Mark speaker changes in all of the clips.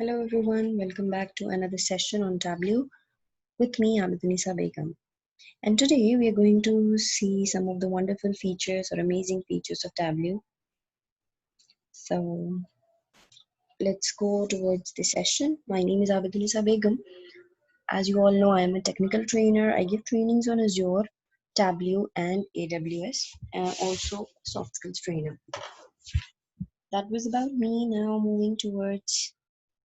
Speaker 1: Hello everyone, welcome back to another session on Tableau with me, Abidunisa Begum. And today we are going to see some of the wonderful features or amazing features of Tableau. So let's go towards the session. My name is Abidunisa Begum. As you all know, I am a technical trainer. I give trainings on Azure, Tableau, and AWS, and also soft skills trainer. That was about me. Now moving towards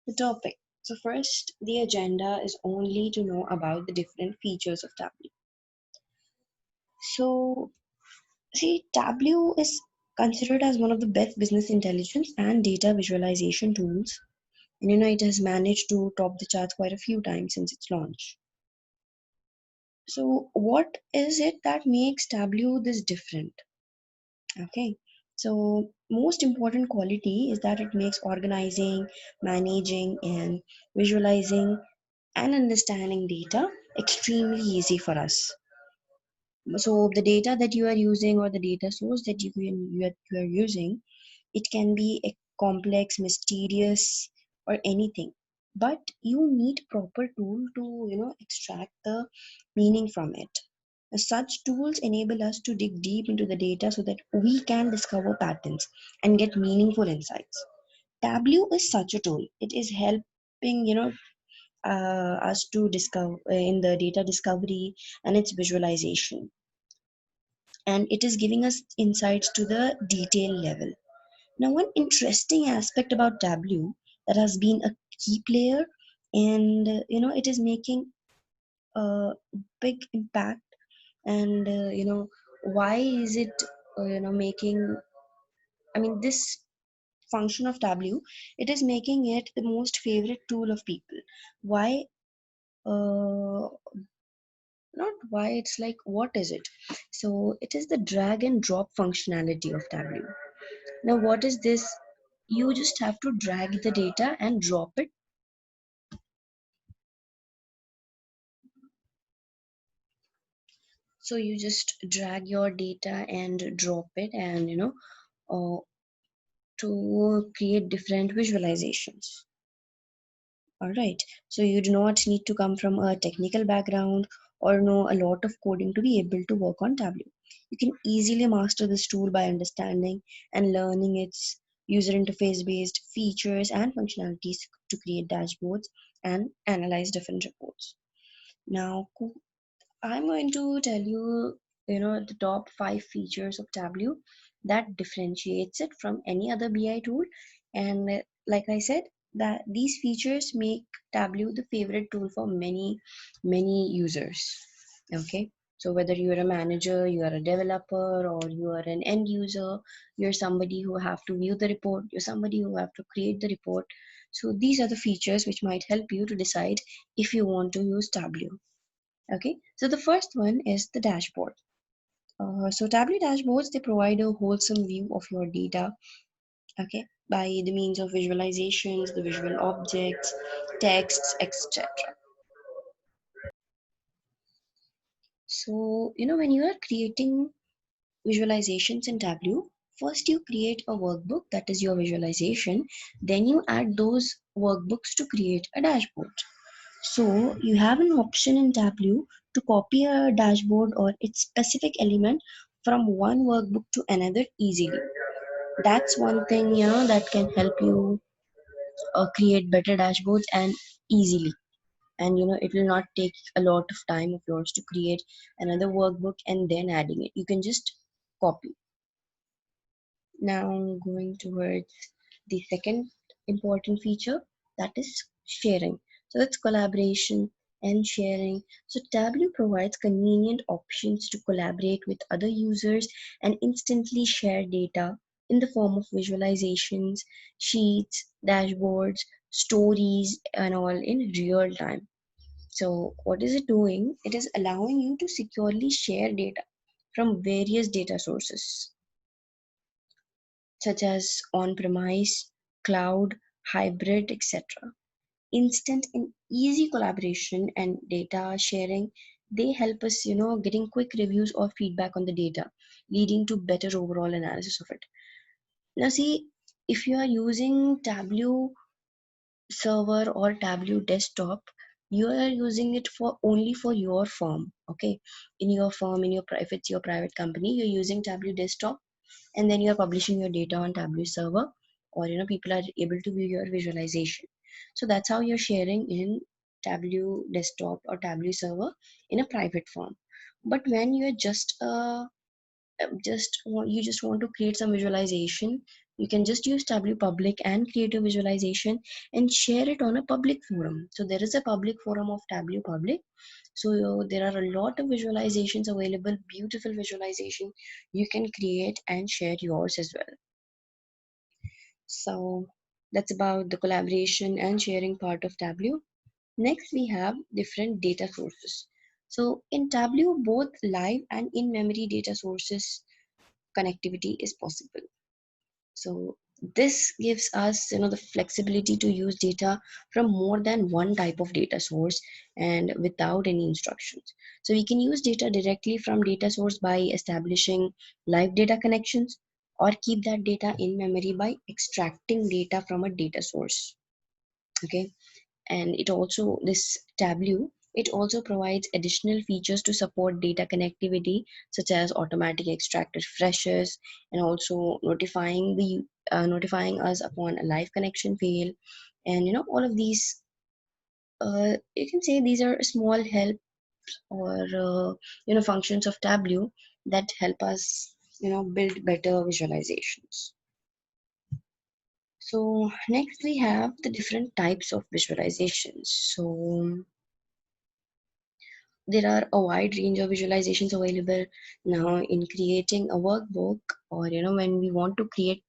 Speaker 1: the topic. So first, the agenda is only to know about the different features of Tableau. So see, Tableau is considered as one of the best business intelligence and data visualization tools. And it has managed to top the charts quite a few times since its launch. So what is it that makes Tableau this different? Okay. So most important quality is that it makes organizing, managing, and visualizing and understanding data extremely easy for us. So the data that you are using or the data source that you are using, it can be a complex, mysterious, or anything, but you need proper tool to extract the meaning from it. Such tools enable us to dig deep into the data so that we can discover patterns and get meaningful insights. Tableau is such a tool. It is helping us to discover in the data discovery and its visualization, and it is giving us insights to the detail level. Now, one interesting aspect about Tableau that has been a key player, and it is making a big impact. And why is it making? I mean, this function of Tableau, it is making it the most favorite tool of people. Why? Uh, Not why, it's like what is it? So it is the drag and drop functionality of Tableau. Now what is this? You just have to drag the data and drop it. So you just drag your data and drop it, and uh, to create different visualizations. All right. So you do not need to come from a technical background or know a lot of coding to be able to work on Tableau. You can easily master this tool by understanding and learning its user interface based features and functionalities to create dashboards and analyze different reports. Now, I'm going to tell you, the top 5 features of Tableau that differentiates it from any other BI tool. And like I said, that these features make Tableau the favorite tool for many users. Okay. So whether you're a manager, you are a developer, or you are an end user, you're somebody who have to view the report, you're somebody who have to create the report. So these are the features which might help you to decide if you want to use Tableau. Okay, so the first one is the dashboard. So Tableau dashboards, they provide a wholesome view of your data, okay, by the means of visualizations, the visual objects, texts, etc. So, when you are creating visualizations in Tableau, first you create a workbook, that is your visualization, then you add those workbooks to create a dashboard. So you have an option in Tableau to copy a dashboard or its specific element from one workbook to another easily. That's one thing that can help you create better dashboards and easily. And it will not take a lot of time of yours to create another workbook and then adding it. You can just copy. Now going towards the second important feature, that is sharing. So that's collaboration and sharing. So Tableau provides convenient options to collaborate with other users and instantly share data in the form of visualizations, sheets, dashboards, stories, and all in real time. So what is it doing? It is allowing you to securely share data from various data sources such as on-premise, cloud, hybrid, etc. Instant and easy collaboration and data sharing, they help us, getting quick reviews or feedback on the data, leading to better overall analysis of it. Now see, if you are using Tableau server or Tableau desktop, you are using it for only for your firm. Okay, in your firm, in your if it's your private company, you're using Tableau desktop, and then you're publishing your data on Tableau server, or people are able to view your visualization. So that's how you're sharing in Tableau desktop or Tableau server in a private firm. But when you're you just want to create some visualization, you can just use Tableau public and create a visualization and share it on a public forum. So there is a public forum of Tableau public. So there are a lot of visualizations available, beautiful visualization you can create and share yours as well. So that's about the collaboration and sharing part of Tableau. Next, we have different data sources. So in Tableau, both live and in-memory data sources connectivity is possible. So this gives us the flexibility to use data from more than one type of data source and without any instructions. So we can use data directly from data source by establishing live data connections, or keep that data in memory by extracting data from a data source. Okay, and this Tableau, it also provides additional features to support data connectivity, such as automatic extract refreshes, and also notifying us upon a live connection fail. And all of these, you can say these are small help, or functions of Tableau that help us build better visualizations. So next we have the different types of visualizations. So there are a wide range of visualizations available now in creating a workbook, or when we want to create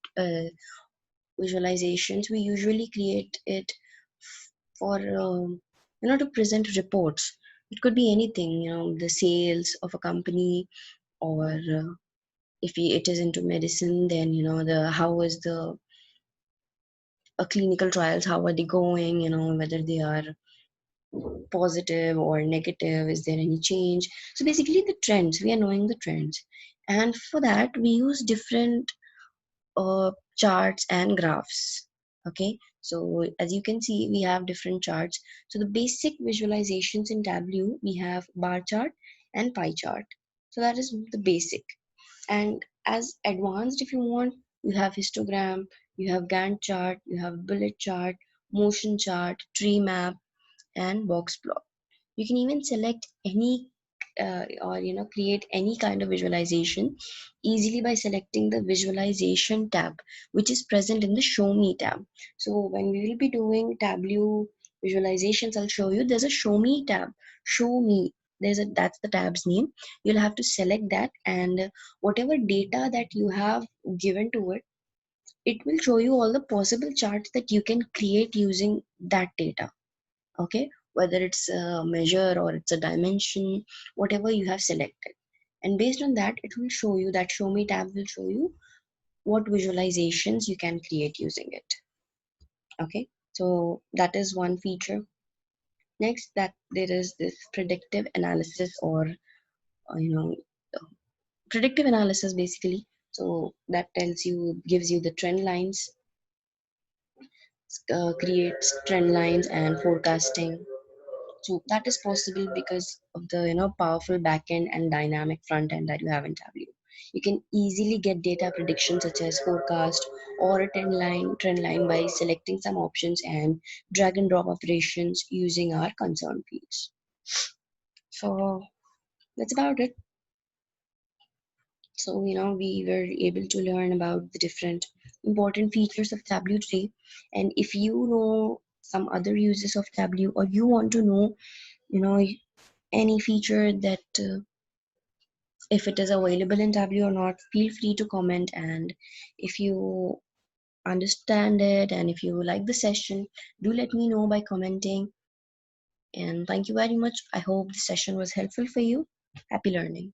Speaker 1: visualizations, we usually create it for to present reports. It could be anything, the sales of a company, or if it is into medicine, then the how is the clinical trials, how are they going, whether they are positive or negative, is there any change. So basically the trends, we are knowing the trends, and for that we use different charts and graphs. Okay, so as you can see, we have different charts. So the basic visualizations in Tableau, we have bar chart and pie chart. So that is the basic. And as advanced, if you want, you have histogram, you have Gantt chart, you have bullet chart, motion chart, tree map, and box plot. You can even select any or create any kind of visualization easily by selecting the visualization tab, which is present in the show me tab. So when we will be doing Tableau visualizations, I'll show you there's a show me tab. Show me, that's the tab's name. You'll have to select that, and whatever data that you have given to it, it will show you all the possible charts that you can create using that data. Okay, whether it's a measure or it's a dimension, whatever you have selected, and based on that, it will show you, that show me tab will show you what visualizations you can create using it. Okay, so that is one feature. Next, that there is this predictive analysis, or uh, you know predictive analysis basically. So that gives you the trend lines, creates trend lines and forecasting. So that is possible because of the powerful backend and dynamic front end that you have in Tableau. You can easily get data prediction such as forecast or a trend line by selecting some options and drag and drop operations using our concern fields. So that's about it. So we were able to learn about the different important features of Tableau today. And if you know some other uses of Tableau, or you want to know you know any feature that if it is available in Tableau or not, feel free to comment. And if you understand it and if you like the session, do let me know by commenting. And thank you very much. I hope the session was helpful for you. Happy learning.